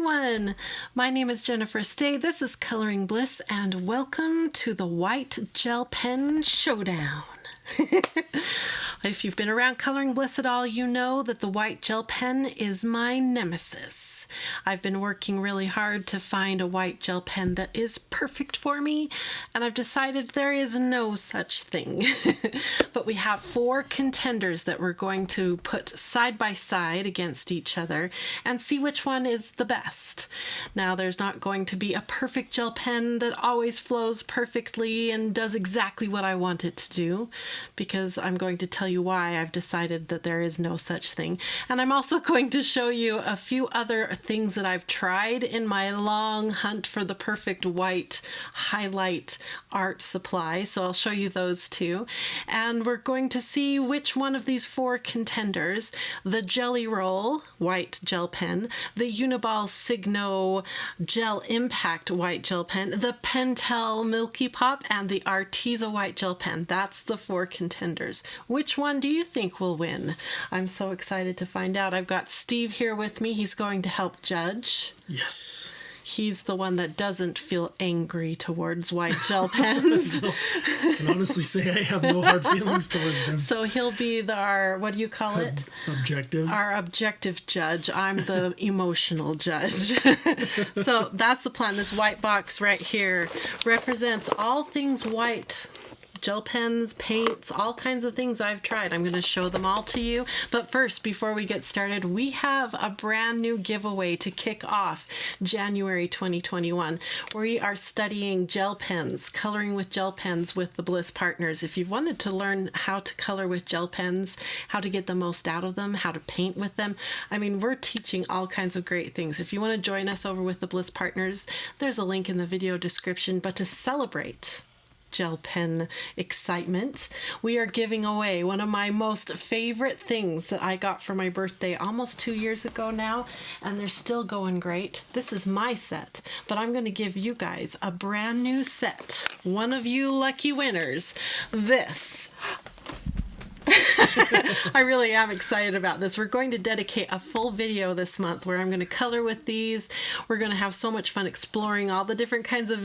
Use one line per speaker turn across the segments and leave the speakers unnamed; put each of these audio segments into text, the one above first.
everyone! My name is Jennifer Stay, this is Coloring Bliss, and welcome to the White Gel Pen Showdown. If you've been around Coloring Bliss at all, you know that the white gel pen is my nemesis. I've been working really hard to find a white gel pen that is perfect for me, and I've decided there is no such thing. But we have 4 contenders that we're going to put side by side against each other and see which one is the best. Now, there's not going to be a perfect gel pen that always flows perfectly and does exactly what I want it to do, because I'm going to tell you why I've decided that there is no such thing. And I'm also going to show you a few other things that I've tried in my long hunt for the perfect white highlight art supply. So I'll show you those too. And we're going to see which one of these 4 contenders, the Gelly Roll white gel pen, the Uni-Ball Signo Gel Impact white gel pen, the Pentel Milky Pop, and the Artesa White Gel Pen. That's the 4 contenders. Which one do you think will win? I'm so excited to find out. I've got Steve here with me. He's going to help judge.
Yes.
He's the one that doesn't feel angry towards white gel pens.
No, I can honestly say I have no hard feelings towards them.
So he'll be our, what do you call it?
Objective.
Our objective judge. I'm the emotional judge. So that's the plan. This white box right here represents all things white. Gel pens, paints, all kinds of things I've tried. I'm going to show them all to you. But first, before we get started, we have a brand new giveaway to kick off January 2021. We are studying gel pens, coloring with gel pens with the Bliss Partners. If you've wanted to learn how to color with gel pens, how to get the most out of them, how to paint with them, I mean, we're teaching all kinds of great things. If you want to join us over with the Bliss Partners, there's a link in the video description. But to celebrate gel pen excitement, we are giving away one of my most favorite things that I got for my birthday almost 2 years ago now, and they're still going great. This is my set, but I'm going to give you guys a brand new set. One of you lucky winners. This. I really am excited about this. We're going to dedicate a full video this month where I'm going to color with these. We're going to have so much fun exploring all the different kinds of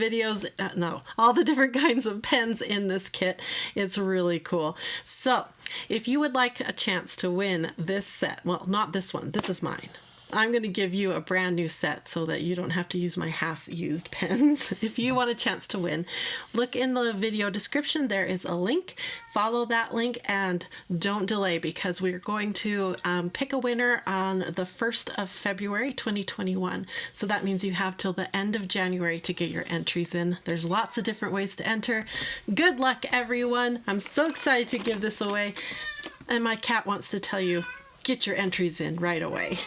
all the different kinds of pens in this kit. It's really cool. So if you would like a chance to win this set, well, not this one, this is mine. I'm going to give you a brand new set so that you don't have to use my half-used pens. If you want a chance to win, look in the video description. There is a link. Follow that link and don't delay, because we're going to pick a winner on the 1st of February 2021. So that means you have till the end of January to get your entries in. There's lots of different ways to enter. Good luck, everyone. I'm so excited to give this away. And my cat wants to tell you, get your entries in right away.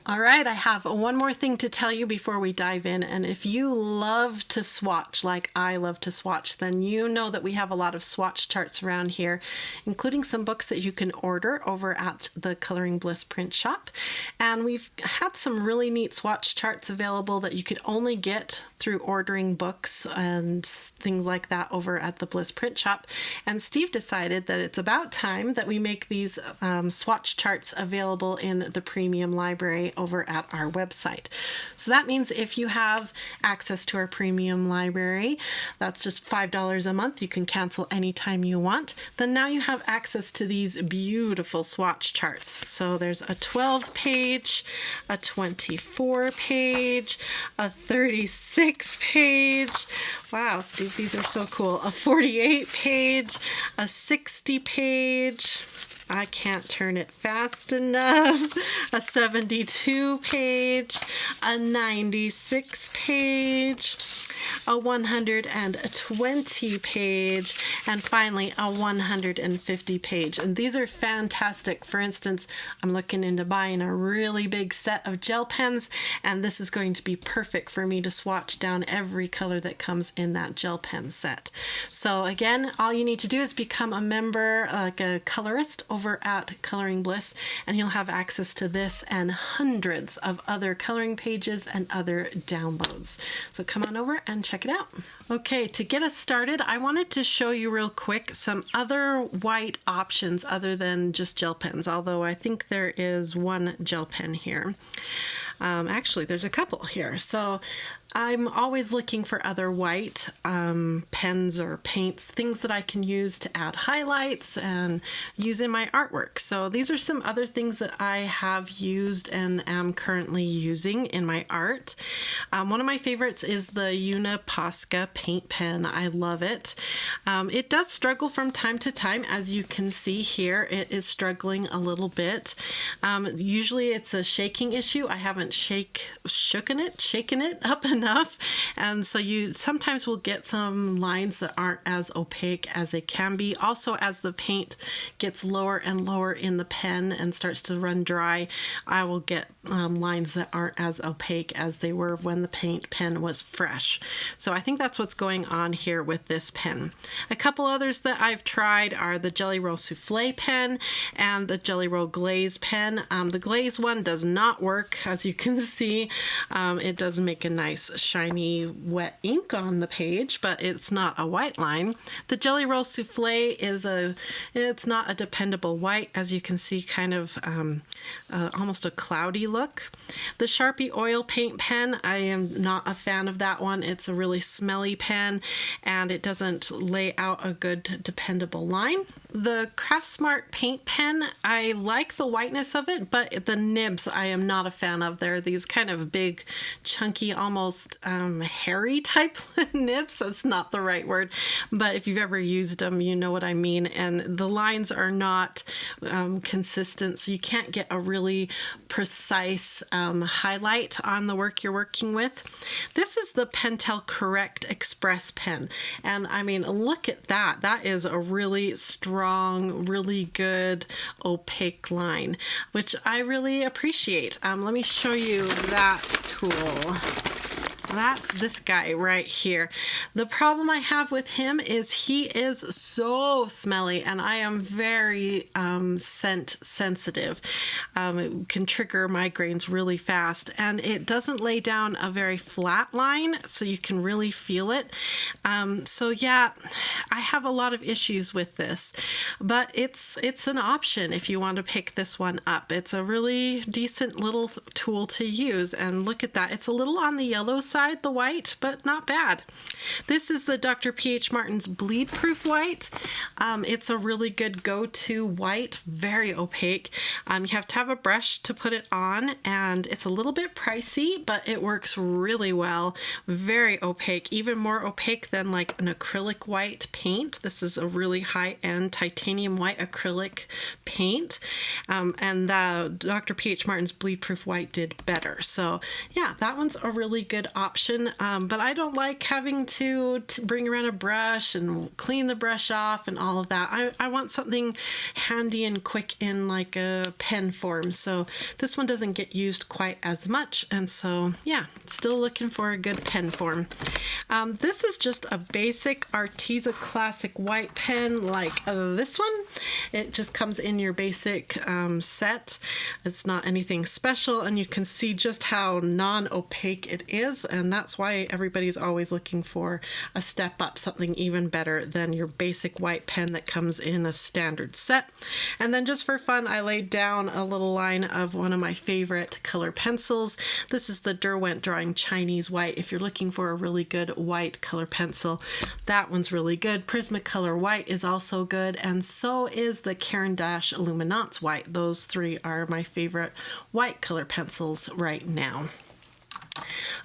All right, I have one more thing to tell you before we dive in. And if you love to swatch like I love to swatch, then you know that we have a lot of swatch charts around here, including some books that you can order over at the Coloring Bliss print shop. And we've had some really neat swatch charts available that you could only get through ordering books and things like that over at the Bliss print shop. And Steve decided that it's about time that we make these swatch charts available in the premium library over at our website. So that means if you have access to our premium library, that's just $5 a month. You can cancel anytime you want. Then now you have access to these beautiful swatch charts. So there's a 12-page, a 24-page, a 36-page. Wow, Steve, these are so cool. A 48-page, a 60-page. I can't turn it fast enough. A 72-page, a 96-page, a 120-page, and finally a 150-page. And these are fantastic. For instance, I'm looking into buying a really big set of gel pens, and this is going to be perfect for me to swatch down every color that comes in that gel pen set. So again, all you need to do is become a member, like a colorist over at Coloring Bliss, and you'll have access to this and hundreds of other coloring pages and other downloads. So come on over and check it out. Okay, to get us started, I wanted to show you real quick some other white options other than just gel pens, although I think there is one gel pen here. Actually, there's a couple here. So I'm always looking for other white pens or paints, things that I can use to add highlights and use in my artwork. So these are some other things that I have used and am currently using in my art. One of my favorites is the Unipasca Paint Pen. I love it. It does struggle from time to time. As you can see here, it is struggling a little bit. Usually it's a shaking issue. I haven't shaken it up enough, and so you sometimes will get some lines that aren't as opaque as they can be. Also, as the paint gets lower and lower in the pen and starts to run dry, I will get lines that aren't as opaque as they were when the paint pen was fresh. So I think that's what's going on here with this pen. A couple others that I've tried are the Gelly Roll Souffle pen and the Gelly Roll Glaze pen. The glaze one does not work, as you can see. It does make a nice shiny wet ink on the page, but it's not a white line. The Gelly Roll Souffle it's not a dependable white, as you can see, kind of almost a cloudy look. The Sharpie oil paint pen, I am not a fan of that one. It's a really smelly pen and it doesn't lay out a good dependable line. The Craftsmart paint pen, I like the whiteness of it, but the nibs I am not a fan of. They're these kind of big, chunky, almost hairy type nibs. That's not the right word, but if you've ever used them, you know what I mean. And the lines are not consistent, so you can't get a really precise highlight on the work you're working with. This is the Pentel Correct Express pen, and I mean, look at that. That is a really strong, really good opaque line, which I really appreciate. Let me show you that tool. That's this guy right here. The problem I have with him is he is so smelly, and I am very scent sensitive. It can trigger migraines really fast, and it doesn't lay down a very flat line, so you can really feel it. So yeah, I have a lot of issues with this, but it's an option if you want to pick this one up. It's a really decent little tool to use, and look at that. It's a little on the yellow side, the white, but not bad. This is the Dr. P.H. Martin's Bleed Proof White. It's a really good go-to white, very opaque. You have to have a brush to put it on, and it's a little bit pricey, but it works really well. Very opaque, even more opaque than like an acrylic white paint. This is a really high-end titanium white acrylic paint, and the Dr. P.H. Martin's Bleed Proof White did better. So yeah, that one's a really good option, but I don't like having to bring around a brush and clean the brush off and all of that. I want something handy and quick in like a pen form, so this one doesn't get used quite as much, and so yeah, still looking for a good pen form. This is just a basic Arteza classic white pen like this one. It just comes in your basic set. It's not anything special, and you can see just how non-opaque it is, and that's why everybody's always looking for a step up, something even better than your basic white pen that comes in a standard set. And then just for fun, I laid down a little line of one of my favorite color pencils. This is the Derwent Drawing Chinese White. If you're looking for a really good white color pencil, that one's really good. Prismacolor White is also good, and so is the Caran d'Ache Illuminance White. Those three are my favorite white color pencils right now.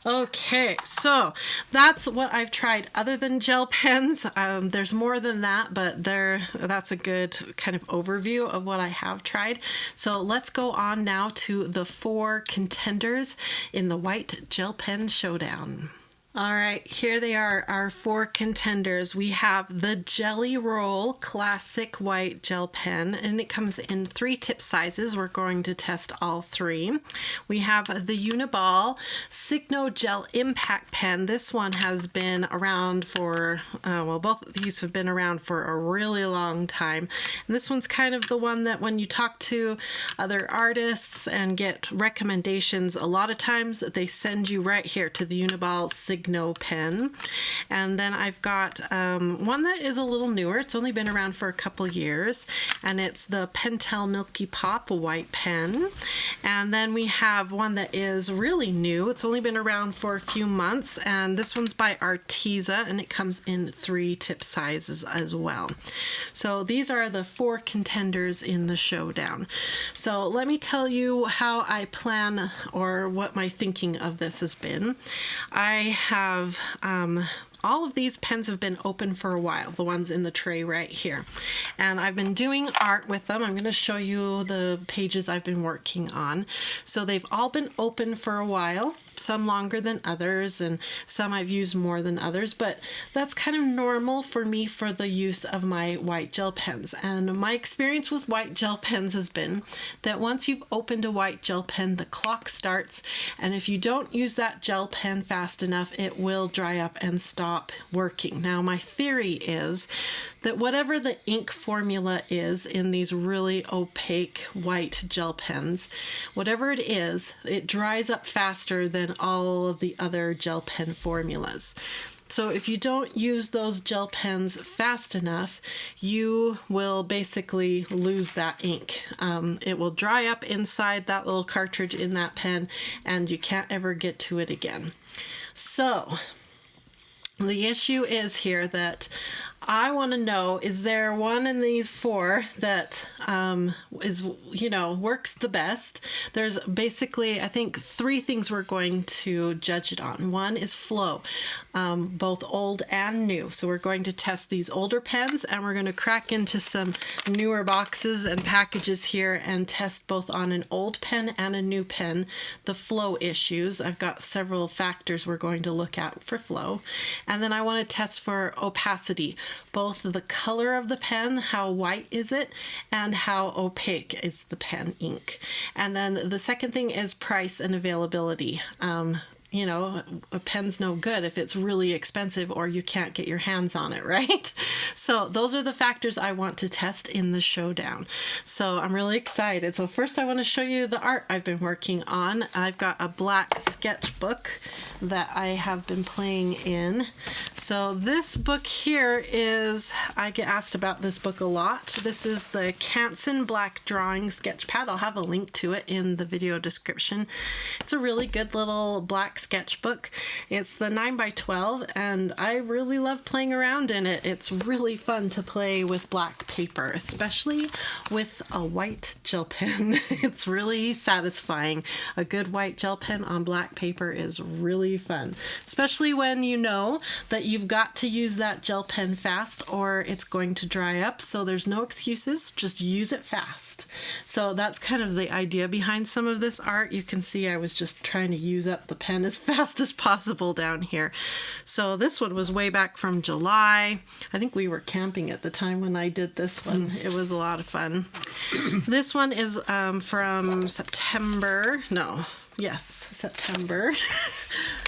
Okay, so that's what I've tried other than gel pens. There's more than that, but that's a good kind of overview of what I have tried. So let's go on now to the 4 contenders in the white gel pen showdown. All right, here they are, our 4 contenders. We have the Gelly Roll Classic White Gel Pen, and it comes in 3 tip sizes. We're going to test all 3. We have the Uni-Ball Signo Gel Impact Pen. This one has been around for, well, both of these have been around for a really long time. And this one's kind of the one that when you talk to other artists and get recommendations, a lot of times they send you right here to the Uniball Signo Signo pen. And then I've got one that is a little newer. It's only been around for a couple years, and it's the Pentel Milky Pop white pen. And then we have one that is really new. It's only been around for a few months, and this one's by Arteza, and it comes in 3 tip sizes as well. So these are the 4 contenders in the Showdown. So let me tell you how I plan, or what my thinking of this has been. I have all of these pens have been open for a while, the ones in the tray right here. And I've been doing art with them. I'm going to show you the pages I've been working on. So they've all been open for a while, some longer than others, and some I've used more than others, but that's kind of normal for me for the use of my white gel pens. And my experience with white gel pens has been that once you've opened a white gel pen, the clock starts, and if you don't use that gel pen fast enough, it will dry up and stop working. Now, my theory is that whatever the ink formula is in these really opaque white gel pens, whatever it is, it dries up faster than all of the other gel pen formulas. So if you don't use those gel pens fast enough, you will basically lose that ink. It will dry up inside that little cartridge in that pen, and you can't ever get to it again. So the issue is here that I want to know, is there one in these 4 that is, works the best? There's basically, I think, 3 things we're going to judge it on. One is flow, both old and new. So we're going to test these older pens, and we're going to crack into some newer boxes and packages here and test both on an old pen and a new pen the flow issues. I've got several factors we're going to look at for flow. And then I want to test for opacity, both the color of the pen, how white is it, and how opaque is the pen ink. And then the second thing is price and availability. A pen's no good if it's really expensive or you can't get your hands on it, right? So those are the factors I want to test in the Showdown. So I'm really excited. So first I want to show you the art I've been working on. I've got a black sketchbook that I have been playing in. So this book here is, I get asked about this book a lot. This is the Canson Black Drawing Sketch Pad. I'll have a link to it in the video description. It's a really good little black sketchbook. It's the 9x12, and I really love playing around in it. It's really fun to play with black paper, especially with a white gel pen. It's really satisfying. A good white gel pen on black paper is really fun, especially when you know that you've got to use that gel pen fast or it's going to dry up. So there's no excuses, just use it fast. So that's kind of the idea behind some of this art. You can see I was just trying to use up the pen as fast as possible down here. So this one was way back from July. I think we were camping at the time when I did this one. It was a lot of fun. This one is from September. No, yes, September.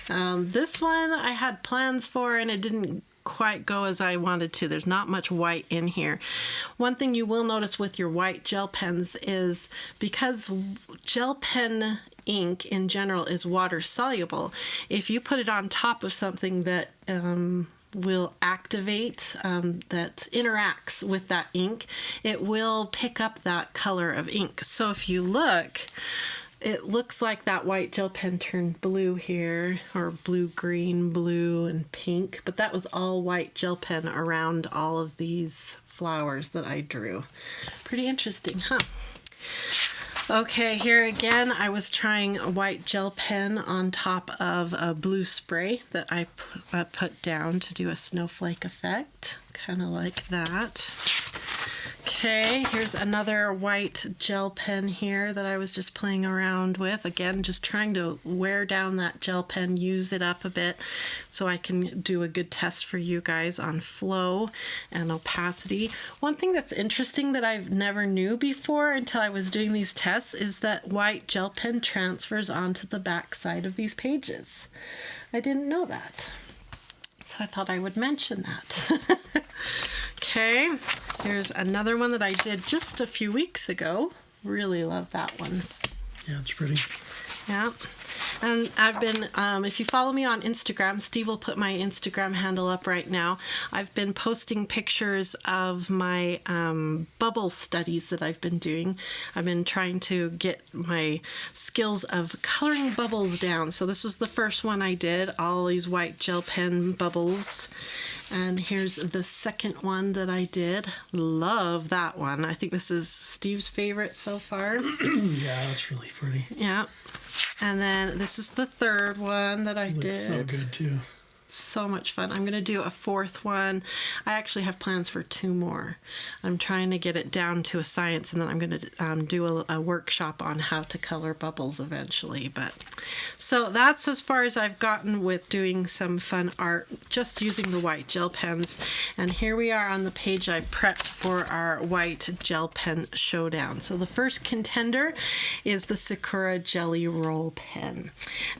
This one I had plans for, and it didn't quite go as I wanted to. There's not much white in here. One thing you will notice with your white gel pens is because gel pen ink in general is water soluble, if you put it on top of something that will activate, that interacts with that ink, it will pick up that color of ink. So if you look, it looks like that white gel pen turned blue here, or blue, green, blue, and pink, but that was all white gel pen around all of these flowers that I drew. Pretty interesting, huh? Okay, here again, I was trying a white gel pen on top of a blue spray that I put down to do a snowflake effect, kind of like that. Okay, here's another white gel pen here that I was just playing around with. Again, just trying to wear down that gel pen, use it up a bit so I can do a good test for you guys on flow and opacity. One thing that's interesting that I've never knew before until I was doing these tests is that white gel pen transfers onto the back side of these pages. I didn't know that, so I thought I would mention that. Okay, here's another one that I did just a few weeks ago. Really love that one.
Yeah, it's pretty.
Yeah. And I've been, if you follow me on Instagram, Steve will put my Instagram handle up right now. I've been posting pictures of my bubble studies that I've been doing. I've been trying to get my skills of coloring bubbles down. So this was the first one I did, all these white gel pen bubbles. And here's the second one that I did. Love that one. I think this is Steve's favorite so far.
Yeah, that's really pretty.
Yeah. And then this is the third one that I did.
Looks so good too.
So much fun. I'm going to do a fourth one. I actually have plans for 2 more. I'm trying to get it down to a science, and then I'm going to do a workshop on how to color bubbles eventually. But so that's as far as I've gotten with doing some fun art, just using the white gel pens. And here we are on the page I've prepped for our white gel pen showdown. So the first contender is the Sakura Gelly Roll pen.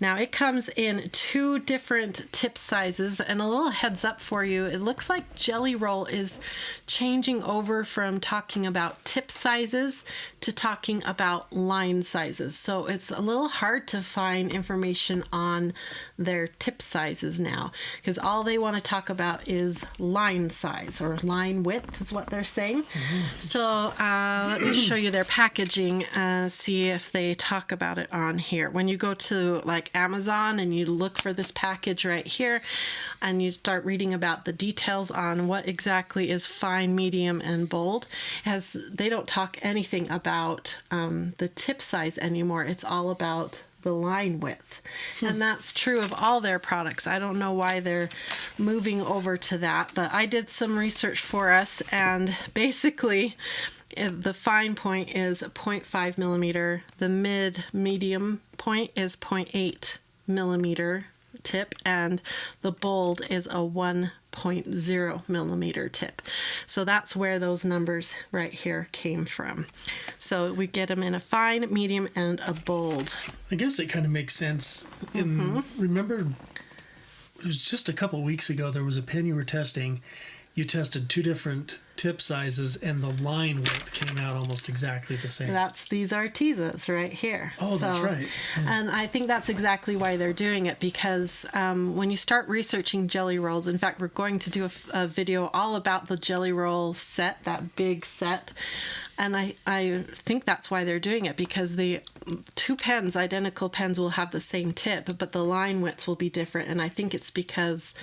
Now it comes in 2 different tip sizes, and a little heads up for you, it looks like Gelly Roll is changing over from talking about tip sizes to talking about line sizes. So it's a little hard to find information on their tip sizes now, because all they want to talk about is line size, or line width is what they're saying. So let me show you their packaging, see if they talk about it on here. When you go to like Amazon and you look for this package right here, and you start reading about the details on what exactly is fine, medium, and bold, as they don't talk anything about the tip size anymore. It's all about the line width. And that's true of all their products. I don't know why they're moving over to that, but I did some research for us, and basically the fine point is 0.5 millimeter, the medium point is 0.8 millimeter tip, and the bold is a 1.0 millimeter tip. So that's where those numbers right here came from. So we get them in a fine, medium, and a bold.
I guess it kind of makes sense. Remember, it was just a couple weeks ago, there was a pen you were testing. You tested 2 different tip sizes, and the line width came out almost exactly the same.
That's these Artezas right here.
Oh, that's right. Yeah.
And I think that's exactly why they're doing it, because when you start researching jelly rolls, in fact, we're going to do a video all about the jelly roll set, that big set. And I think that's why they're doing it, because the 2 pens, identical pens, will have the same tip, but the line widths will be different. And I think it's because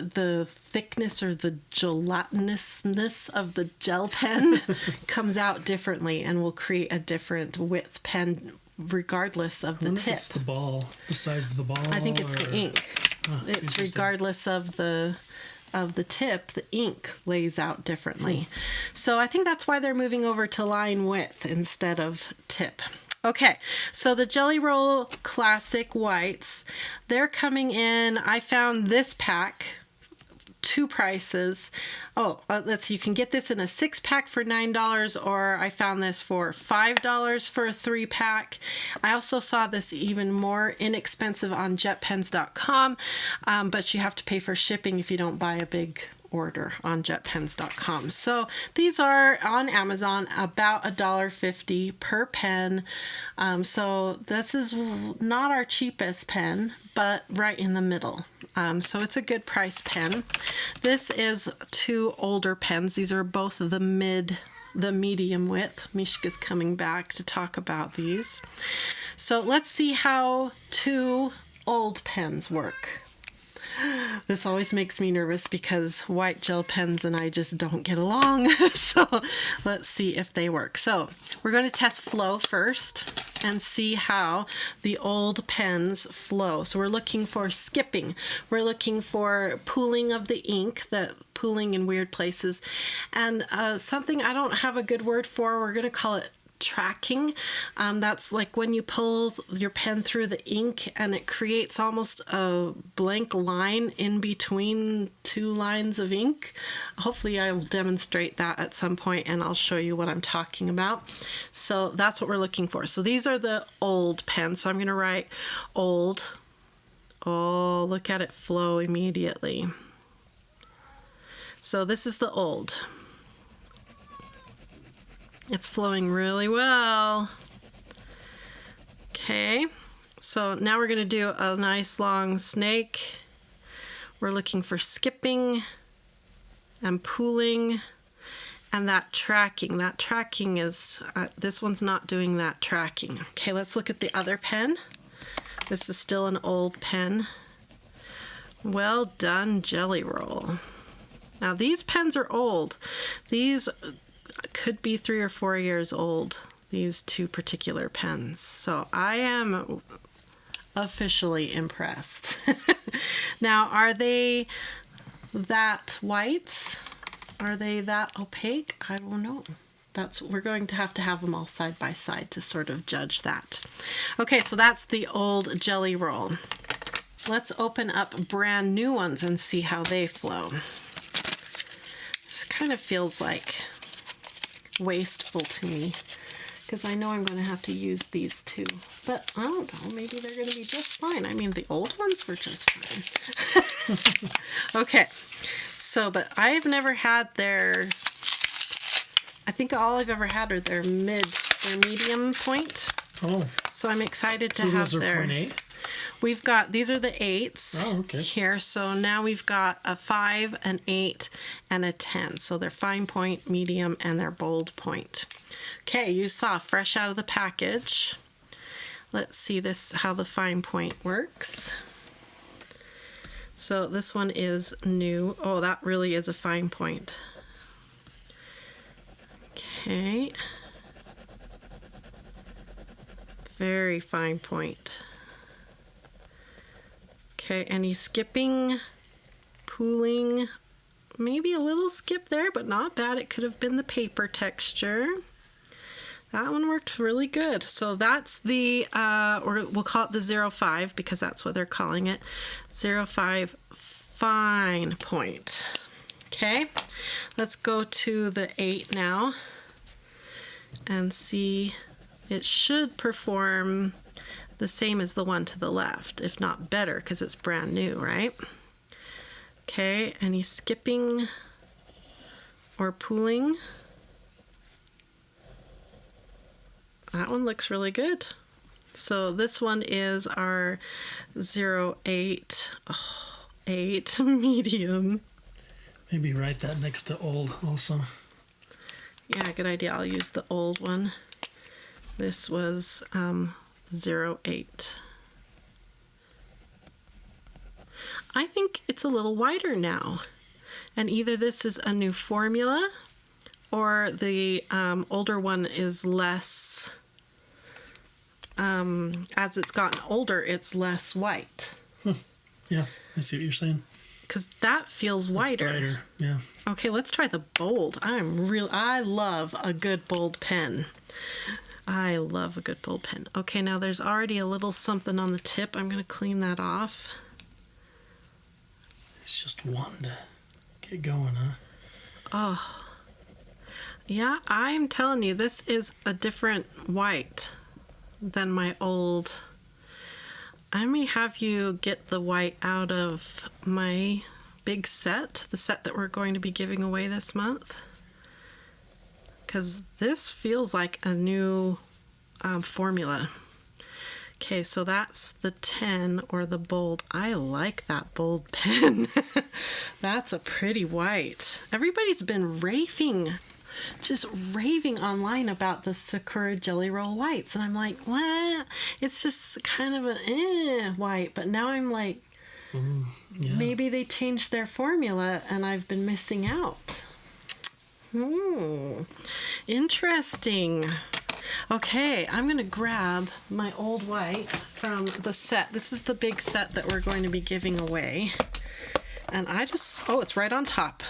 the thickness or the gelatinousness of the gel pen comes out differently and will create a different width pen regardless of the tip.
It's the ball, the size of the ball.
I think it's the ink. It's regardless of the tip, the ink lays out differently. So I think that's why they're moving over to line width instead of tip. Okay, so the Gelly Roll Classic Whites, they're coming in. I found this pack, 2 prices. Oh, let's see, you can get this in a 6-pack for $9, or I found this for $5 for a 3-pack. I also saw this even more inexpensive on jetpens.com, but you have to pay for shipping if you don't buy a big order on jetpens.com. So these are on Amazon about $1.50 per pen. So this is not our cheapest pen, but right in the middle. So it's a good price pen. This is 2 older pens. These are both the medium width. Mishka's coming back to talk about these. So let's see how 2 old pens work. This always makes me nervous because white gel pens and I just don't get along. So let's see if they work. So we're going to test flow first and see how the old pens flow. So we're looking for skipping. We're looking for pooling of the ink, the pooling in weird places. And something I don't have a good word for, we're going to call it tracking. That's like when you pull your pen through the ink and it creates almost a blank line in between 2 lines of ink. Hopefully I'll demonstrate that at some point and I'll show you what I'm talking about. So that's what we're looking for. So these are the old pens. So I'm going to write old. Oh, look at it flow immediately. So this is the old. It's flowing really well. Okay, So now we're going to do a nice long snake. We're looking for skipping and pooling and that tracking. That tracking is, this one's not doing that tracking. Okay, let's look at the other pen. This is still an old pen. Well done, Gelly Roll. Now these pens are old. These could be 3 or 4 years old, these two particular pens. So I am officially impressed. Now, are they that white? Are they that opaque? I don't know. We're going to have them all side by side to sort of judge that. Okay, so that's the old Gelly Roll. Let's open up brand new ones and see how they flow. This kind of feels like wasteful to me because I know I'm going to have to use these too. But I don't know, maybe they're going to be just fine. I mean, the old ones were just fine. Okay, so, but I've never had their, I think all I've ever had are their medium point.
Oh.
So I'm excited to
so
have
those are
their...
0.8?
We've got, these are the 8s
okay.
here. So now we've got a 5, an 8, and a 10. So they're fine point, medium, and they're bold point. Okay, you saw fresh out of the package. Let's see how the fine point works. So this one is new. Oh, that really is a fine point. Okay. Very fine point. Okay, any skipping, pooling, maybe a little skip there, but not bad. It could have been the paper texture. That one worked really good. So that's the, or we'll call it the 05 because that's what they're calling it. 05 fine point. Okay, let's go to the 8 now and see. It should perform the same as the one to the left, if not better, because it's brand new, right? Okay, any skipping or pooling? That one looks really good. So this one is our 08 medium.
Maybe write that next to old also.
Yeah, good idea. I'll use the old one. This was 08. I think it's a little wider now. And either this is a new formula or the older one is less, as it's gotten older, it's less white.
Yeah, I see what you're saying.
Because that feels wider.
Brighter, yeah.
Okay, let's try the bold. I love a good bold pen. I love a good bold pen. Okay, now there's already a little something on the tip. I'm going to clean that off.
It's just one to get going, huh?
Oh. Yeah, I'm telling you, this is a different white than my old. I may have you get the white out of my big set, the set that we're going to be giving away this month. Because this feels like a new formula. Okay, so that's the 10 or the bold. I like that bold pen. That's a pretty white. Everybody's been just raving online about the Sakura Gelly Roll whites. And I'm like, what? It's just kind of a white. But now I'm like, yeah. Maybe they changed their formula and I've been missing out. Interesting. Okay, I'm going to grab my old white from the set. This is the big set that we're going to be giving away. And it's right on top.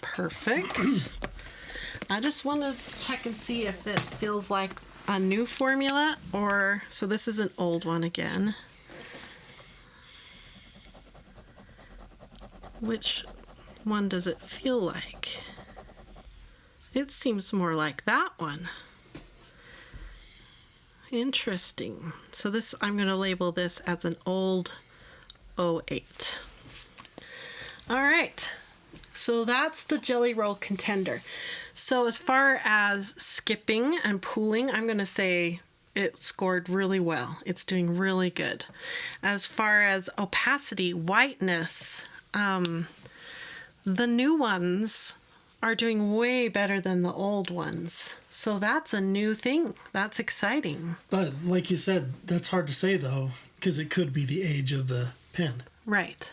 Perfect. I just want to check and see if it feels like a new formula or... So this is an old one again. Which one does it feel like? It seems more like that one. Interesting. So this, I'm going to label this as an old 08. All right. So that's the Gelly Roll Contender. So as far as skipping and pooling, I'm going to say it scored really well. It's doing really good. As far as opacity, whiteness, the new ones are doing way better than the old ones. So that's a new thing. That's exciting.
But like you said, that's hard to say though, because it could be the age of the pen.
Right.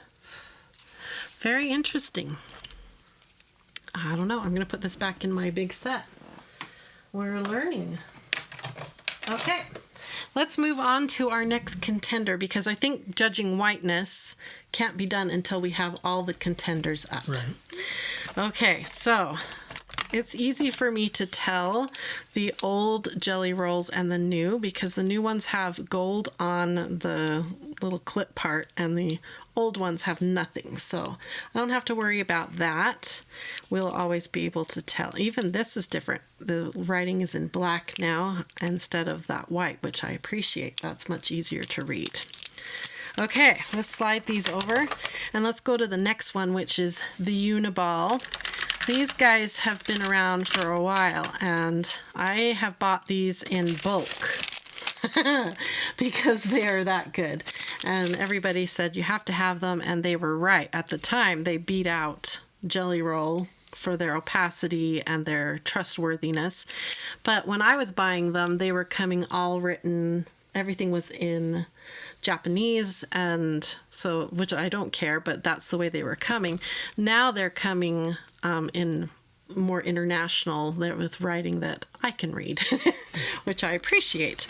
Very interesting. I don't know. I'm going to put this back in my big set. We're learning. Okay. Let's move on to our next contender, because I think judging whiteness can't be done until we have all the contenders up.
Right.
Okay, so it's easy for me to tell the old jelly rolls and the new, because the new ones have gold on the little clip part and the old ones have nothing. So I don't have to worry about that. We'll always be able to tell. Even this is different. The writing is in black now instead of that white, which I appreciate. That's much easier to read. Okay, let's slide these over and let's go to the next one, which is the Uniball. These guys have been around for a while, and I have bought these in bulk because they are that good. And everybody said you have to have them, and they were right. At the time, they beat out Gelly Roll for their opacity and their trustworthiness. But when I was buying them, they were coming all written, everything was in Japanese, and so, which I don't care, but that's the way they were coming. Now they're coming in more international, with writing that I can read, which I appreciate.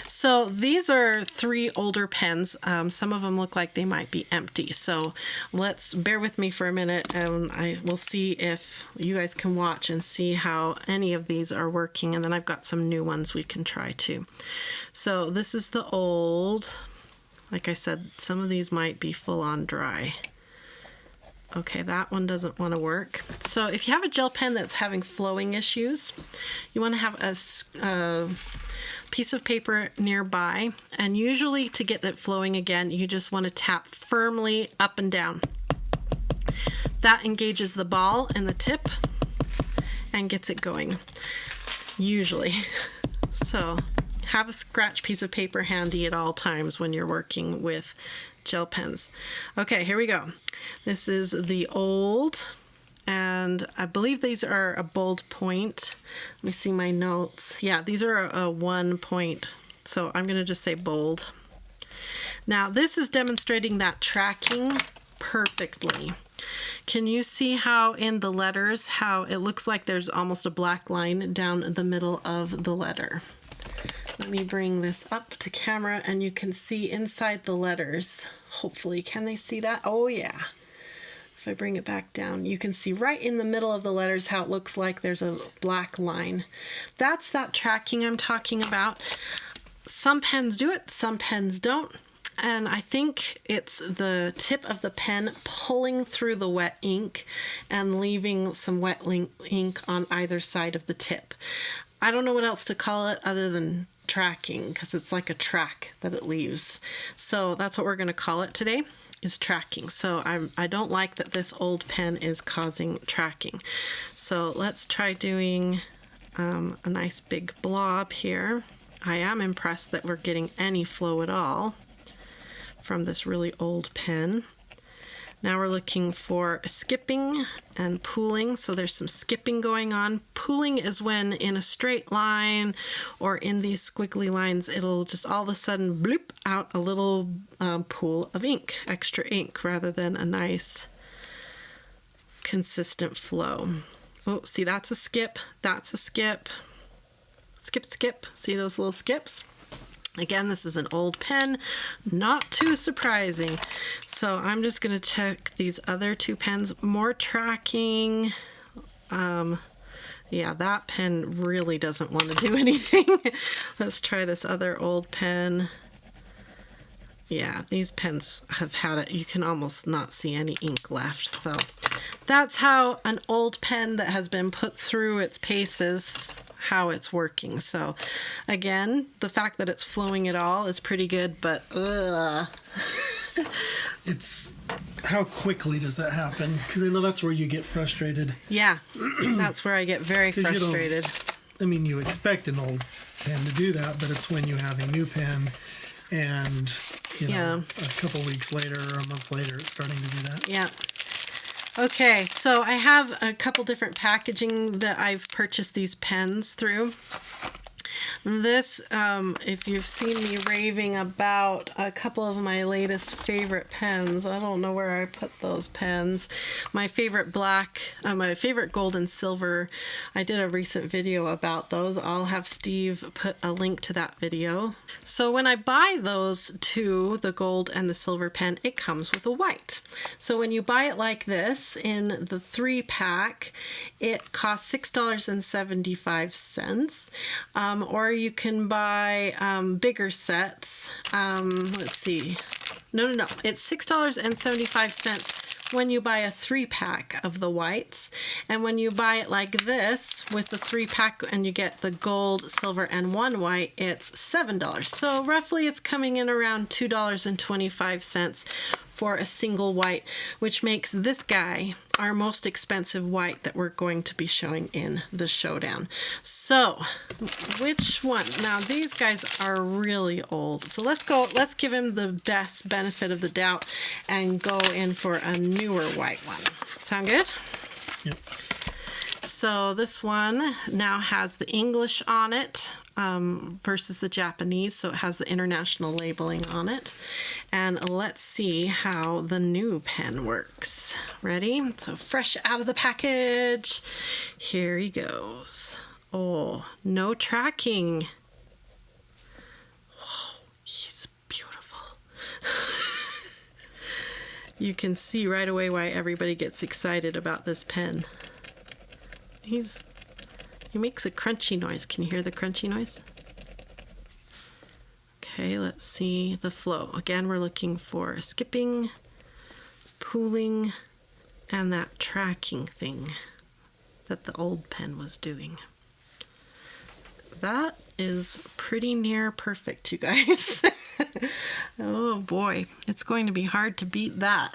So these are 3 older pens. Some of them look like they might be empty. So let's bear with me for a minute, and I will see if you guys can watch and see how any of these are working. And then I've got some new ones we can try too. So this is the old. Like I said, some of these might be full on dry. Okay, that one doesn't want to work. So if you have a gel pen that's having flowing issues, you want to have a piece of paper nearby. And usually to get that flowing again, you just want to tap firmly up and down. That engages the ball and the tip and gets it going, usually. So have a scratch piece of paper handy at all times when you're working with gel pens. Okay, here we go. This is the old, and I believe these are a bold point. Let me see my notes. Yeah, these are a 1 point, so I'm going to just say bold. Now, this is demonstrating that tracking perfectly. Can you see how in the letters, how it looks like there's almost a black line down the middle of the letter? Let me bring this up to camera and you can see inside the letters. Hopefully, can they see that? Oh yeah. If I bring it back down, you can see right in the middle of the letters how it looks like there's a black line. That's that tracking I'm talking about. Some pens do it, some pens don't. And I think it's the tip of the pen pulling through the wet ink and leaving some wet ink on either side of the tip. I don't know what else to call it other than tracking, because it's like a track that it leaves. So that's what we're going to call it today, is tracking. So I don't like that this old pen is causing tracking. So let's try doing a nice big blob here. I am impressed that we're getting any flow at all from this really old pen. Now we're looking for skipping and pooling. So there's some skipping going on. Pooling is when in a straight line or in these squiggly lines, it'll just all of a sudden bloop out a little pool of ink, extra ink, rather than a nice consistent flow. Oh, see, that's a skip. That's a skip. Skip, skip. See those little skips? Again, this is an old pen, not too surprising. So I'm just going to check these other 2 pens. More tracking. Yeah, that pen really doesn't want to do anything. Let's try this other old pen. Yeah, these pens have had it. You can almost not see any ink left. So that's how an old pen that has been put through its paces, how it's working. So again, the fact that it's flowing at all is pretty good, but
It's how quickly does that happen? Because I know that's where you get frustrated.
Yeah, that's where I get very
'Cause
frustrated.
I mean, you expect an old pen to do that, but it's when you have a new pen and, you know, a couple weeks later or a month later, it's starting to do that.
Yeah. Okay, so I have a couple different packaging that I've purchased these pens through. This, if you've seen me raving about a couple of my latest favorite pens, I don't know where I put those pens. My favorite black, my favorite gold and silver, I did a recent video about those. I'll have Steve put a link to that video. So when I buy those two, the gold and the silver pen, it comes with a white. So when you buy it like this in the 3-pack, it costs $6.75. Or you can buy bigger sets. Let's see. No. It's $6.75 when you buy a 3-pack of the whites. And when you buy it like this with the 3-pack and you get the gold, silver, and 1 white, it's $7. So roughly it's coming in around $2.25 for a single white, which makes this guy our most expensive white that we're going to be showing in the Showdown. So which one? Now these guys are really old, so let's give him the best benefit of the doubt and go in for a newer white one. Sound good?
Yep.
So this one now has the English on it versus the Japanese, so it has the international labeling on it. And let's see how the new pen works. Ready? So fresh out of the package. Here he goes. Oh, no tracking. Whoa, he's beautiful. You can see right away why everybody gets excited about this pen. He makes a crunchy noise. Can you hear the crunchy noise? Okay, let's see the flow. Again, we're looking for skipping, pooling, and that tracking thing that the old pen was doing. That is pretty near perfect, you guys. Oh boy, it's going to be hard to beat that.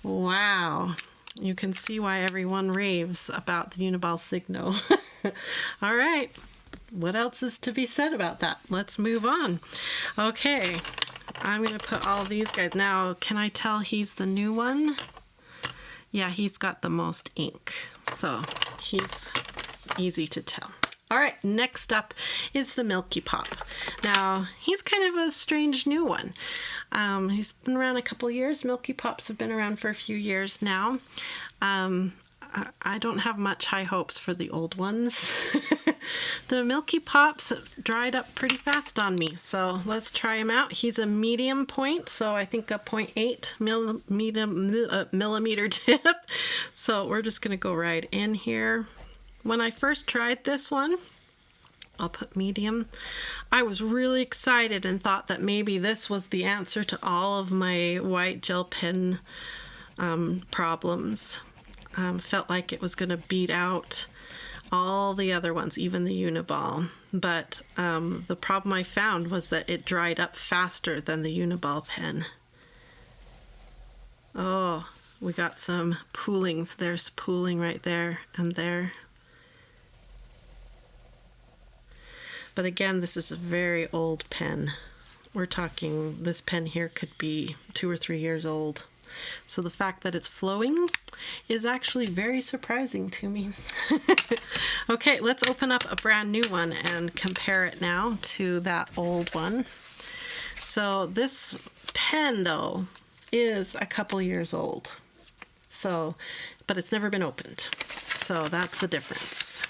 Wow. You can see why everyone raves about the Uni-Ball Signo. All right, what else is to be said about that? Let's move on. Okay, I'm going to put all these guys. Now, can I tell he's the new one? Yeah, he's got the most ink, so he's easy to tell. All right, next up is the Milky Pop. Now, he's kind of a strange new one. He's been around a couple years. Milky Pops have been around for a few years now. I don't have much high hopes for the old ones. The Milky Pops dried up pretty fast on me, so let's try him out. He's a medium point, so I think a 0.8 millimeter tip. So we're just going to go right in here. When I first tried this one, I'll put medium, I was really excited and thought that maybe this was the answer to all of my white gel pen problems. Felt like it was going to beat out all the other ones, even the Uniball. But the problem I found was that it dried up faster than the Uniball pen. Oh, we got some poolings. There's pooling right there and there. But again, this is a very old pen. We're talking, this pen here could be 2 or 3 years old. So the fact that it's flowing is actually very surprising to me. Okay, let's open up a brand new one and compare it now to that old one. So this pen though is a couple years old. So, but it's never been opened. So that's the difference.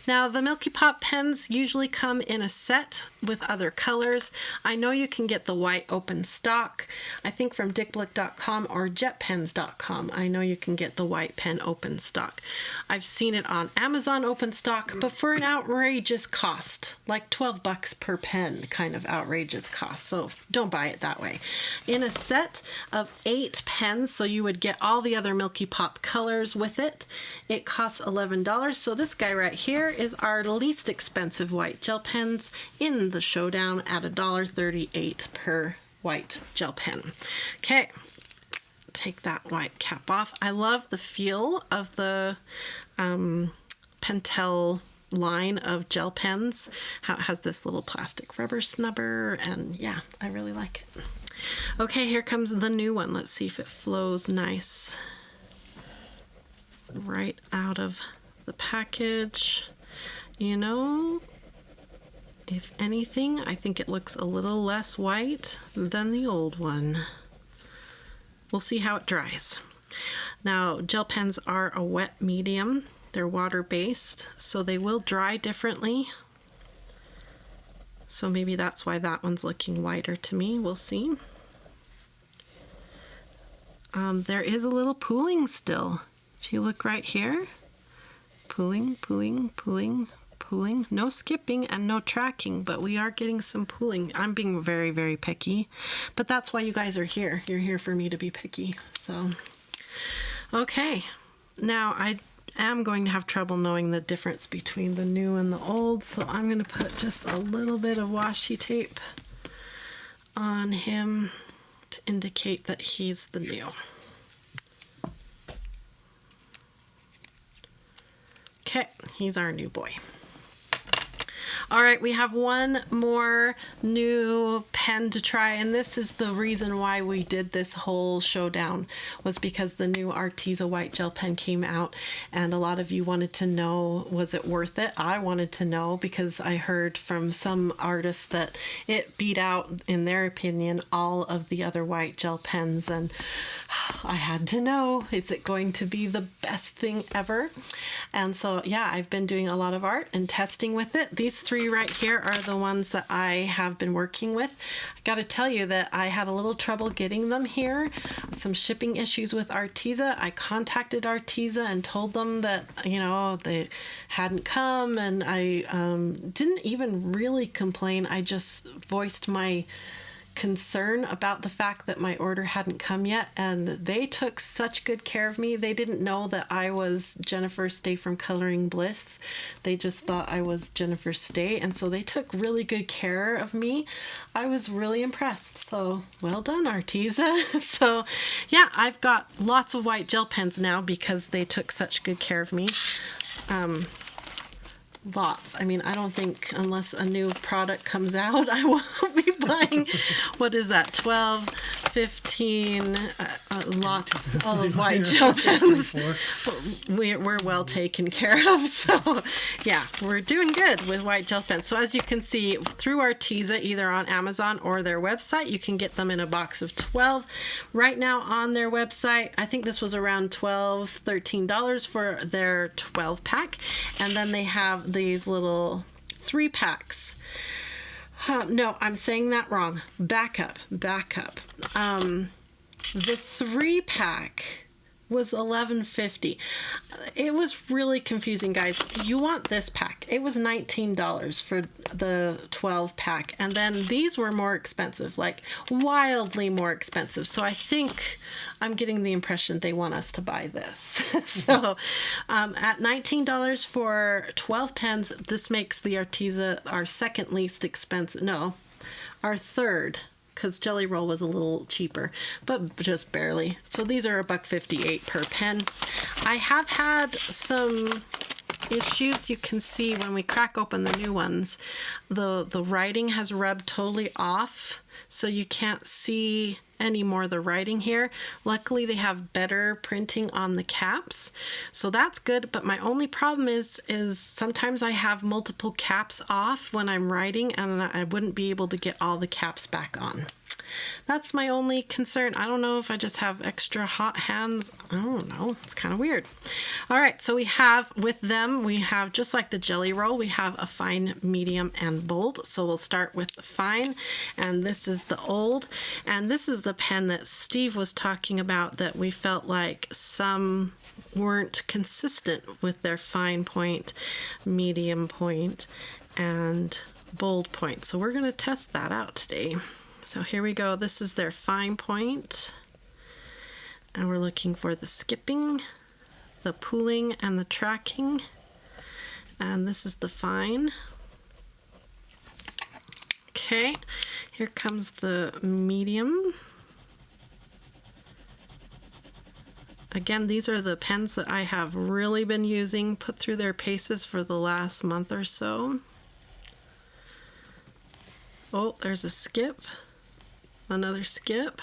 Now, the Milky Pop pens usually come in a set with other colors. I know you can get the white open stock, I think from dickblick.com or jetpens.com. I know you can get the white pen open stock. I've seen it on Amazon open stock, but for an outrageous cost, like $12 per pen, kind of outrageous cost. So don't buy it that way. In a set of 8 pens, so you would get all the other Milky Pop colors with it, it costs $11. So this guy right here is our least expensive white gel pens in the Showdown at $1.38 per white gel pen. Okay, take that white cap off. I love the feel of the Pentel line of gel pens, how it has this little plastic rubber snubber, and yeah, I really like it. Okay, here comes the new one. Let's see if it flows nice right out of the package. You know, if anything, I think it looks a little less white than the old one. We'll see how it dries. Now, gel pens are a wet medium. They're water-based, so they will dry differently. So maybe that's why that one's looking whiter to me. We'll see. There is a little pooling still. If you look right here, pooling, pooling, pooling, pooling. No skipping and no tracking, but we are getting some pooling. I'm being very, very picky, but that's why you guys are here. You're here for me to be picky. So, okay. Now I am going to have trouble knowing the difference between the new and the old, so I'm going to put just a little bit of washi tape on him to indicate that he's the new. Okay, he's our new boy. All right, we have one more new pen to try, and this is the reason why we did this whole showdown, was because the new Artesa White Gel Pen came out, and a lot of you wanted to know, was it worth it? I wanted to know because I heard from some artists that it beat out, in their opinion, all of the other white gel pens, and I had to know, is it going to be the best thing ever? And so, yeah, I've been doing a lot of art and testing with it. These three right here are the ones that I have been working with. I got to tell you that I had a little trouble getting them here. Some shipping issues with Arteza. I contacted Arteza and told them that, you know, they hadn't come, and I didn't even really complain. I just voiced my concern about the fact that my order hadn't come yet, and they took such good care of me. They didn't know that I was Jennifer Stay from Coloring Bliss. They just thought I was Jennifer Stay, and so they took really good care of me. I was really impressed. So well done, Arteza. So yeah, I've got lots of white gel pens now because they took such good care of me. Lots. I mean, I don't think unless a new product comes out, I won't be buying, what is that, 12, 15, lots of white gel pens. We're well taken care of. So yeah, we're doing good with white gel pens. So as you can see, through Arteza, either on Amazon or their website, you can get them in a box of 12. Right now on their website, I think this was around $12, $13 for their 12 pack. And then they have these little 3 packs. No, I'm saying that wrong. Back up. The 3 pack was $11.50. It was really confusing, guys. You want this pack. It was $19 for the 12 pack, and then these were more expensive, like wildly more expensive. So I think I'm getting the impression they want us to buy this. So at $19 for 12 pens, this makes the Arteza our second least expensive. No, our third, because Gelly Roll was a little cheaper, but just barely. So these are $1.58 per pen. I have had some issues. You can see when we crack open the new ones, the writing has rubbed totally off, so you can't see any more of the writing here. Luckily, they have better printing on the caps, so that's good. But my only problem is sometimes I have multiple caps off when I'm writing, and I wouldn't be able to get all the caps back on. That's my only concern. I don't know if I just have extra hot hands. I don't know. It's kind of weird. All right, so we have with them, we have just like the Gelly Roll, we have a fine, medium, and bold. So we'll start with the fine, and this is the old, and this is the pen that Steve was talking about, that we felt like some weren't consistent with their fine point, medium point, and bold point. So we're going to test that out today. So here we go. This is their fine point, and we're looking for the skipping, the pooling, and the tracking. And this is the fine. Okay, here comes the medium. again, these are the pens that I have really been using, put through their paces for the last month or so. Oh, there's a skip, another skip.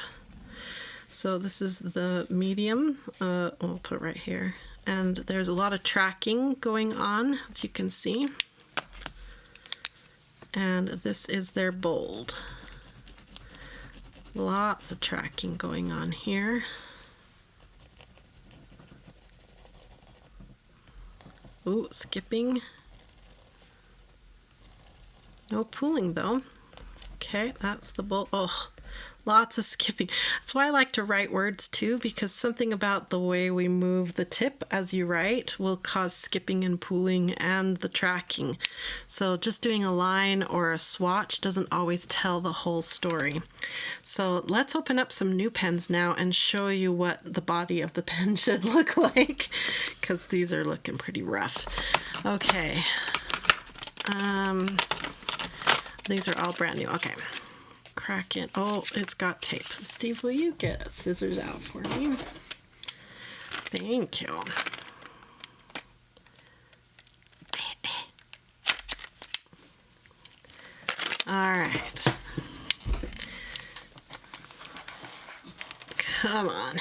So this is the medium, we'll put it right here. And there's a lot of tracking going on, as you can see. And this is their bold. Lots of tracking going on here. Ooh, skipping. No pooling though. Okay, that's the bold. Oh, lots of skipping. That's why I like to write words too, because something about the way we move the tip as you write will cause skipping and pooling and the tracking. So just doing a line or a swatch doesn't always tell the whole story. So let's open up some new pens now and show you what the body of the pen should look like, because these are looking pretty rough. Okay. These are all brand new. Okay. Crack it. Oh, it's got tape. Steve, will you get scissors out for me? Thank you. All right. Come on.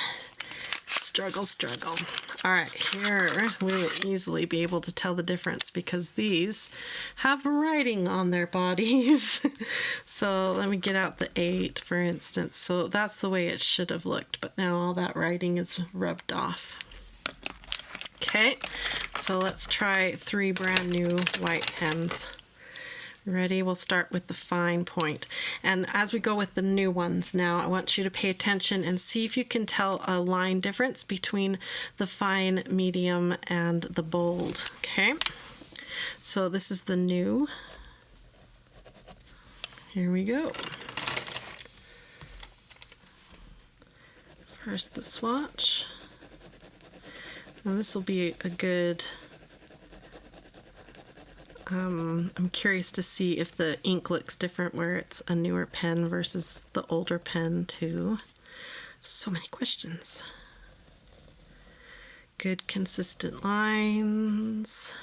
Struggle, struggle. All right, here we'll easily be able to tell the difference because these have writing on their bodies. So let me get out the 8, for instance. So that's the way it should have looked, but now all that writing is rubbed off. Okay, so let's try 3 brand new white pens. Ready? We'll start with the fine point. And as we go with the new ones now, I want you to pay attention and see if you can tell a line difference between the fine, medium, and the bold. Okay? So this is the new. Here we go. First the swatch. Now this will be a good... I'm curious to see if the ink looks different where it's a newer pen versus the older pen too. So many questions. Good consistent lines.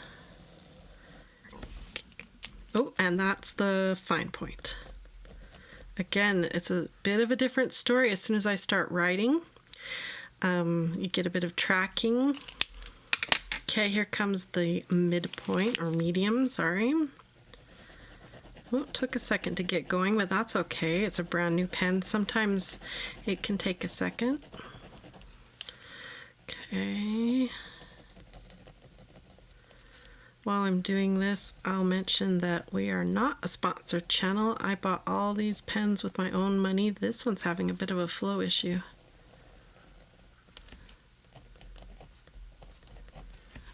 Oh, and that's the fine point. Again, it's a bit of a different story. As soon as I start writing, you get a bit of tracking. Okay, here comes the midpoint, or medium, sorry. Oh, it took a second to get going, but that's okay. It's a brand new pen. Sometimes it can take a second. Okay. While I'm doing this, I'll mention that we are not a sponsored channel. I bought all these pens with my own money. This one's having a bit of a flow issue.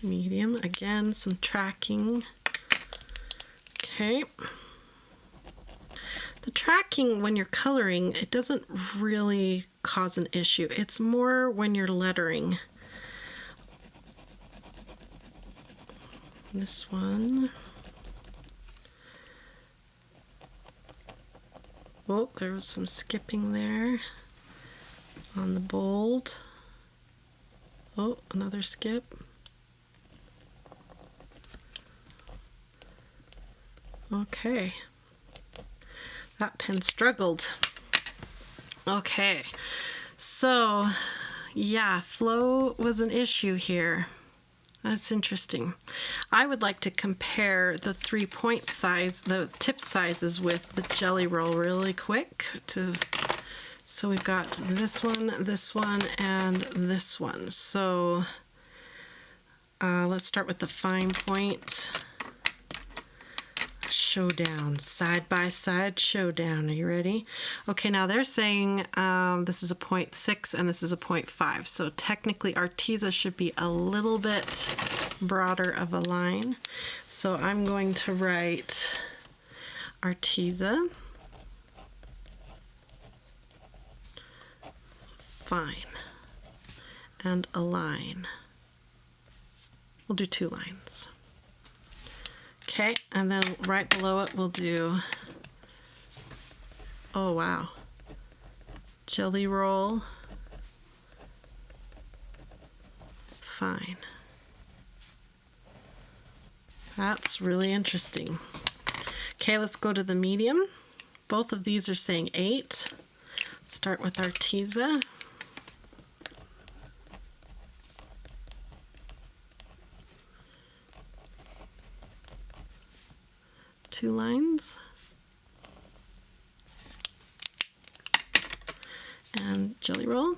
Medium, again, some tracking. Okay. The tracking when you're coloring, it doesn't really cause an issue. It's more when you're lettering. This one. Oh, there was some skipping there on the bold. Oh, another skip. Okay, that pen struggled. Okay, so yeah, flow was an issue here. That's interesting. I would like to compare the 3-point size, the tip sizes with the Gelly Roll really quick. So we've got this one, and this one. So let's start with the fine point. Showdown, side by side showdown. Are you ready? Okay, now they're saying this is a 0.6 and this is a 0.5. So technically Arteza should be a little bit broader of a line. So I'm going to write Arteza fine and a line. We'll do 2 lines. Okay, and then right below it we'll do, oh wow, Gelly Roll, fine. That's really interesting. Okay, let's go to the medium. Both of these are saying 8. Start with Arteza. Two lines. And Gelly Roll.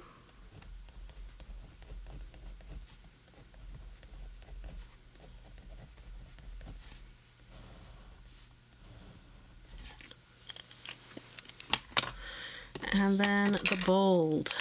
And then the Bold.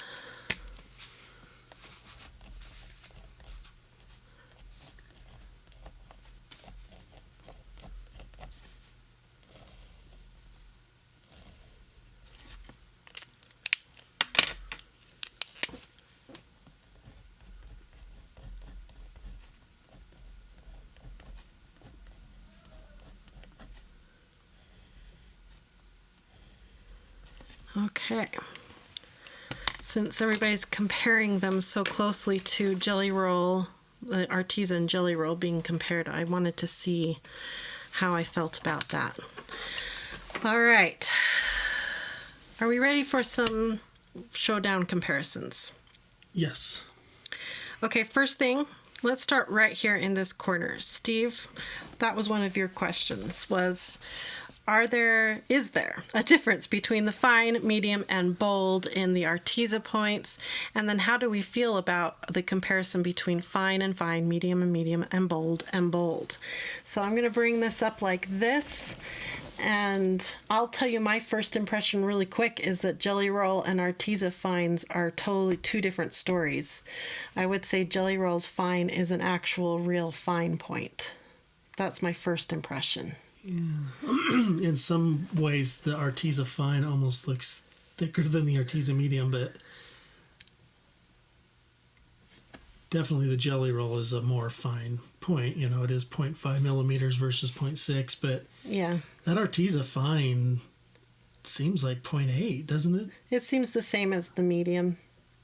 Okay, since everybody's comparing them so closely to Gelly Roll, the Arteza and Gelly Roll being compared, I wanted to see how I felt about that. All right, are we ready for some Showdown comparisons?
Yes.
Okay, first thing, let's start right here in this corner. Steve, that was one of your questions, was is there a difference between the fine, medium, and bold in the Arteza points? And then how do we feel about the comparison between fine and fine, medium and medium, and bold and bold? So I'm going to bring this up like this, and I'll tell you my first impression really quick is that Gelly Roll and Arteza fines are totally two different stories. I would say Gelly Roll's fine is an actual real fine point. That's my first impression.
Yeah. In some ways, the Arteza fine almost looks thicker than the Arteza medium, but definitely the Gelly Roll is a more fine point. You know, it is 0.5 millimeters versus 0.6, but
yeah,
that Arteza fine seems like 0.8, doesn't it?
It seems the same as the medium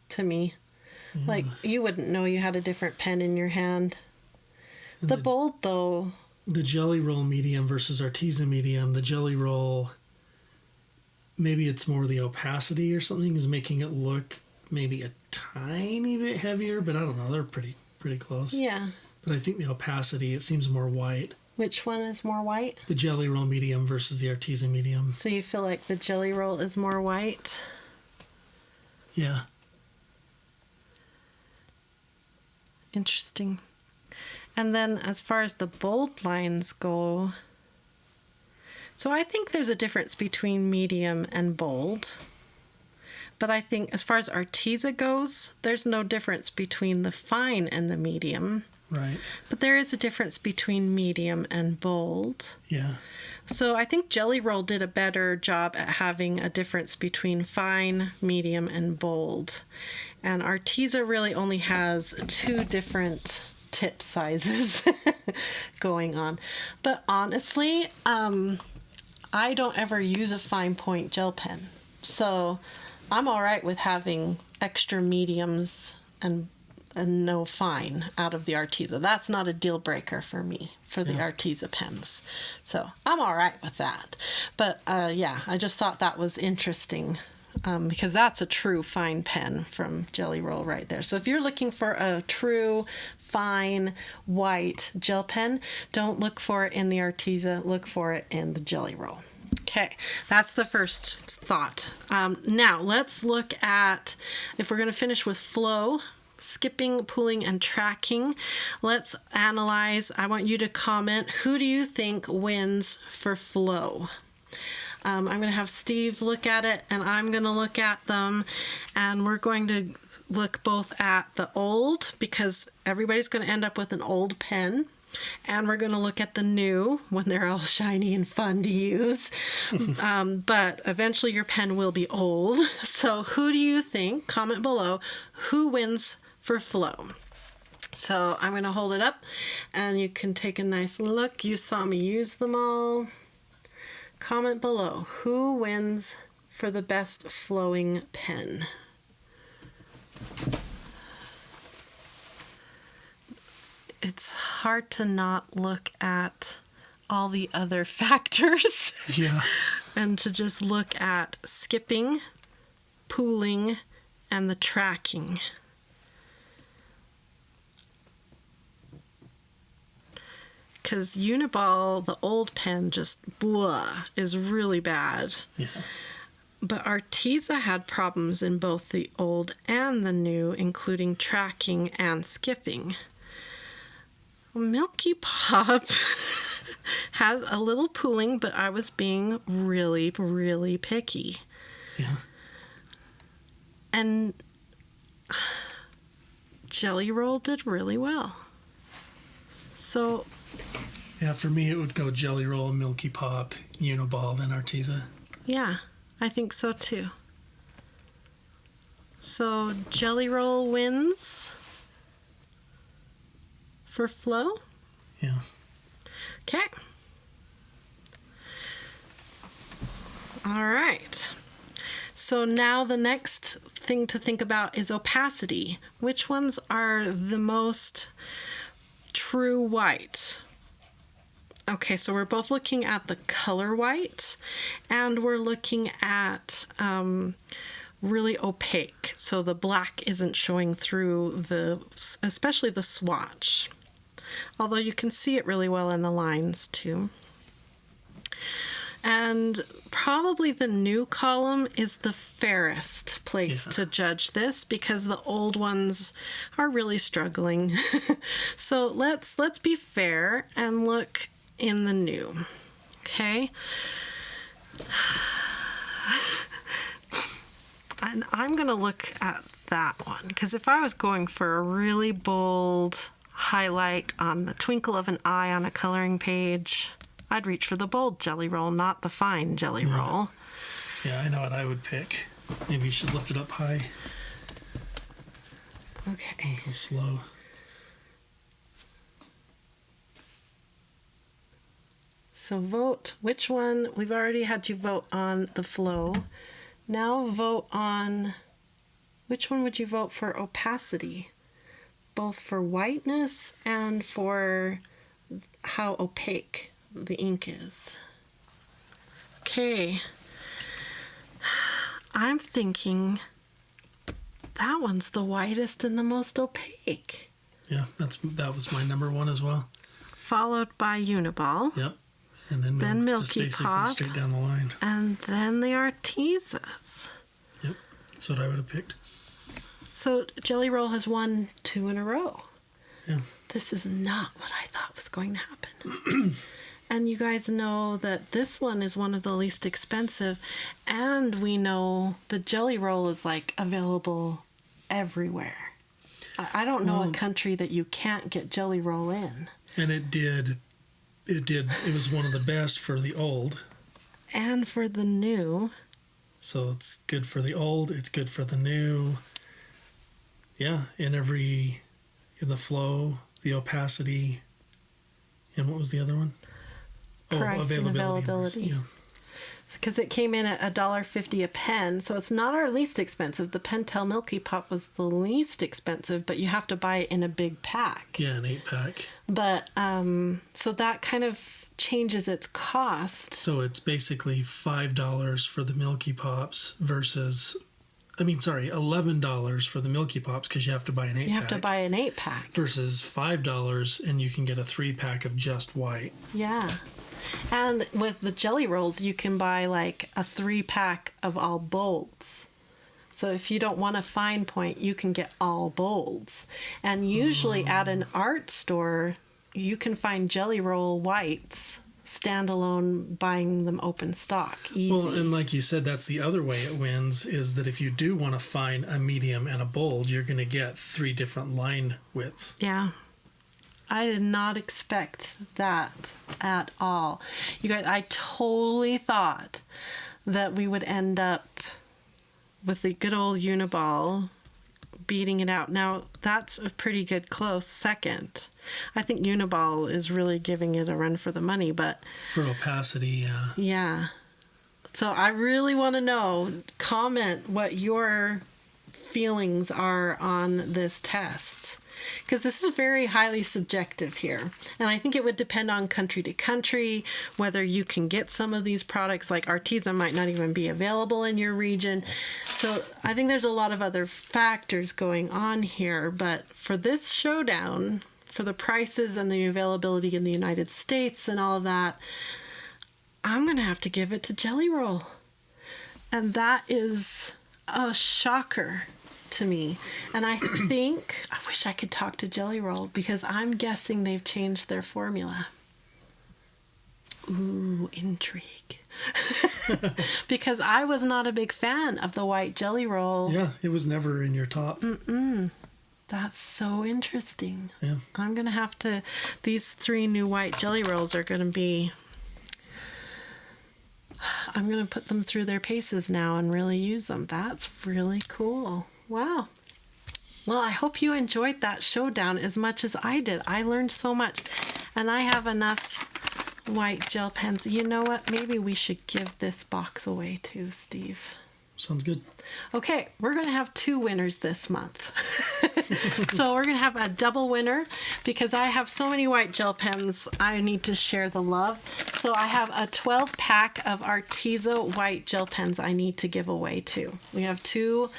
to me. Yeah. Like, you wouldn't know you had a different pen in your hand. The bold, though...
The Gelly Roll medium versus Arteza medium, the Gelly Roll, maybe it's more the opacity or something is making it look maybe a tiny bit heavier, but I don't know, they're pretty close.
Yeah.
But I think the opacity, it seems more white.
Which one is more white?
The Gelly Roll medium versus the Arteza medium.
So you feel like the Gelly Roll is more white?
Yeah.
Interesting. And then as far as the bold lines go, so I think there's a difference between medium and bold. But I think as far as Arteza goes, there's no difference between the fine and the medium.
Right.
But there is a difference between medium and bold.
Yeah.
So I think Gelly Roll did a better job at having a difference between fine, medium, and bold. And Arteza really only has two different tip sizes going on. But honestly, I don't ever use a fine point gel pen. So I'm all right with having extra mediums and no fine out of the Arteza. That's not a deal breaker for me for the Arteza pens. So I'm all right with that. But yeah, I just thought that was interesting because that's a true fine pen from Gelly Roll right there. So if you're looking for a true fine white gel pen, don't look for it in the Arteza, look for it in the Gelly Roll. Okay, that's the first thought. Now let's look at, if we're going to finish with flow, skipping, pulling, and tracking, let's analyze. I want you to comment, who do you think wins for flow? I'm going to have Steve look at it, and I'm going to look at them, and we're going to look both at the old, because everybody's going to end up with an old pen, and we're going to look at the new when they're all shiny and fun to use. But eventually your pen will be old. So who do you think, comment below, who wins for flow? So I'm going to hold it up, and you can take a nice look. You saw me use them all. Comment below, who wins for the best flowing pen? it's hard to not look at all the other factors.
Yeah.
And to just look at skipping, pooling, and the tracking. Because Uniball, the old pen, just blah, is really bad.
Yeah.
But Arteza had problems in both the old and the new, including tracking and skipping. Milky Pop had a little pooling, but I was being really, really picky.
Yeah.
And Gelly Roll did really well. So...
yeah, for me it would go Gelly Roll, Milky Pop, Uniball, then Arteza.
yeah, I think so too. So Gelly Roll wins for flow.
Yeah.
Okay. All right. So now the next thing to think about is opacity. Which ones are the most true white? Okay, so we're both looking at the color white, and we're looking at really opaque, so the black isn't showing through especially the swatch. Although you can see it really well in the lines too. And probably the new column is the fairest place to judge this, because the old ones are really struggling. So let's be fair and look in the new. Okay? And I'm going to look at that one, because if I was going for a really bold highlight on the twinkle of an eye on a coloring page, I'd reach for the bold Gelly Roll, not the fine Gelly Roll.
Yeah, I know what I would pick. Maybe you should lift it up high.
Okay.
A little slow.
So vote which one. We've already had you vote on the flow. Now vote on which one would you vote for opacity, both for whiteness and for how opaque the ink is. Okay. I'm thinking that one's the whitest and the most opaque.
Yeah, that was my number one as well.
Followed by Uniball.
Yep. And then
Milky
just
Pop.
basically straight down the line.
And then the Artezas.
Yep. That's what I would have picked.
So Gelly Roll has won 2 in a row.
Yeah.
This is not what I thought was going to happen. And you guys know that this one is one of the least expensive, and we know the Gelly Roll is like available everywhere. I don't know a country that you can't get Gelly Roll in.
And it was one of the best for the old.
And for the new.
So it's good for the old, it's good for the new. Yeah, in the flow, the opacity, and what was the other one?
Price and availability.
Yeah.
Because it came in at $1.50 a pen, so it's not our least expensive. The Pentel Milky Pop was the least expensive, but you have to buy it in a big pack.
Yeah, an 8-pack.
But so that kind of changes its cost.
So it's basically $5 for the Milky Pops versus, $11 for the Milky Pops because you have to buy an 8-pack.
You have to buy an 8-pack.
Versus $5 and you can get a 3-pack of just white.
Yeah. And with the Gelly Rolls, you can buy like a 3-pack of all bolds. So if you don't want a fine point, you can get all bolds. And usually at an art store, you can find Gelly Roll whites standalone, buying them open stock. Easy.
Well, and like you said, that's the other way it wins, is that if you do want to find a medium and a bold, you're going to get 3 different line widths.
Yeah. I did not expect that at all. You guys, I totally thought that we would end up with the good old Uniball beating it out. Now, that's a pretty good close second. I think Uniball is really giving it a run for the money, but...
For opacity, yeah.
Yeah. So I really want to know, comment what your feelings are on this test. because this is very highly subjective here. And I think it would depend on country to country, whether you can get some of these products. Like Arteza might not even be available in your region. So I think there's a lot of other factors going on here. But for this Showdown, for the prices and the availability in the United States and all of that, I'm going to have to give it to Gelly Roll. And that is a shocker to me. And I think, I wish I could talk to Gelly Roll, because I'm guessing they've changed their formula. Ooh, intrigue. Because I was not a big fan of the white Gelly Roll.
Yeah, it was never in your top.
That's so interesting.
Yeah.
I'm going to have to, these 3 new white Gelly Rolls are going to be, I'm going to put them through their paces now and really use them. That's really cool. Wow. Well, I hope you enjoyed that Showdown as much as I did. I learned so much. And I have enough white gel pens. You know what? Maybe we should give this box away too, Steve.
Sounds good.
Okay, we're going to have 2 winners this month. So we're going to have a double winner, because I have so many white gel pens, I need to share the love. So I have a 12-pack of Arteza white gel pens I need to give away too. We have 2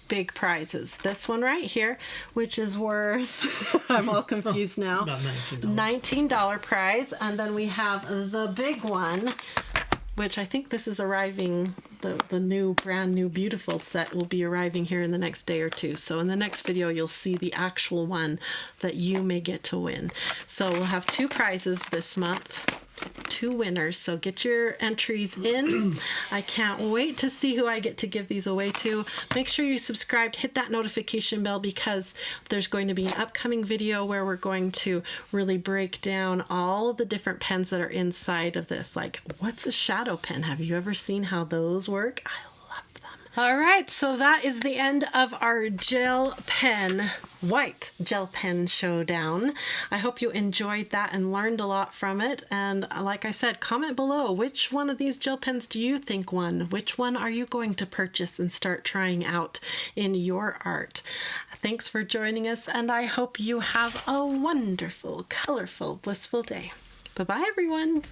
big prizes. This one right here, which is worth, I'm all confused now,
About
$19 prize. And then we have the big one, which I think this is arriving, the new, brand new, beautiful set will be arriving here in the next day or 2. So in the next video, you'll see the actual one that you may get to win. So we'll have 2 prizes this month, 2 winners. So get your entries in. I can't wait to see who I get to give these away to. Make sure you subscribed, hit that notification bell, because there's going to be an upcoming video where we're going to really break down all of the different pens that are inside of this. Like, what's a shadow pen? Have you ever seen how those work? I love them. All right, so that is the end of our gel pen, white gel pen showdown. I hope you enjoyed that and learned a lot from it. And like I said, comment below, which one of these gel pens do you think won? Which one are you going to purchase and start trying out in your art? Thanks for joining us, and I hope you have a wonderful, colorful, blissful day. Bye-bye, everyone.